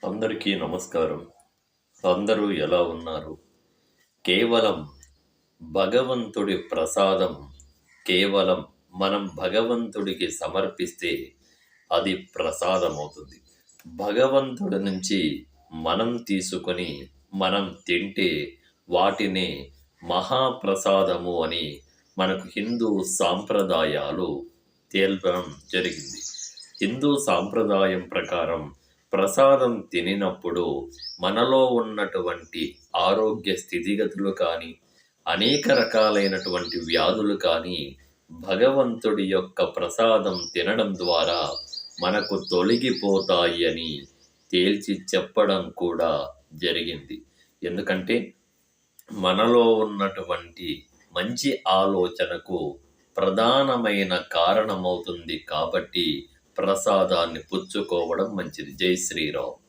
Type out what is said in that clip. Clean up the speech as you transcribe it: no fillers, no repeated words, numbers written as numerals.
అందరికీ నమస్కారం. అందరూ ఎలా ఉన్నారు? కేవలం భగవంతుడి ప్రసాదం కేవలం మనం భగవంతుడికి సమర్పిస్తే అది ప్రసాదమవుతుంది. భగవంతుడి నుంచి మనం తీసుకొని మనం తింటే వాటినే మహాప్రసాదము అని మనకు హిందూ సాంప్రదాయాలు తేల్పడం జరిగింది. హిందూ సాంప్రదాయం ప్రకారం ప్రసాదం తినినప్పుడు మనలో ఉన్నటువంటి ఆరోగ్య స్థితిగతులు కానీ, అనేక రకాలైనటువంటి వ్యాధులు కానీ, భగవంతుడి యొక్క ప్రసాదం తినడం ద్వారా మనకు తొలగిపోతాయి అని తేల్చి చెప్పడం కూడా జరిగింది. ఎందుకంటే మనలో ఉన్నటువంటి మంచి ఆలోచనకు ప్రధానమైన కారణమవుతుంది కాబట్టి ప్రసాదాన్ని పుచ్చుకోవడం మంచిది. జై శ్రీరామ్.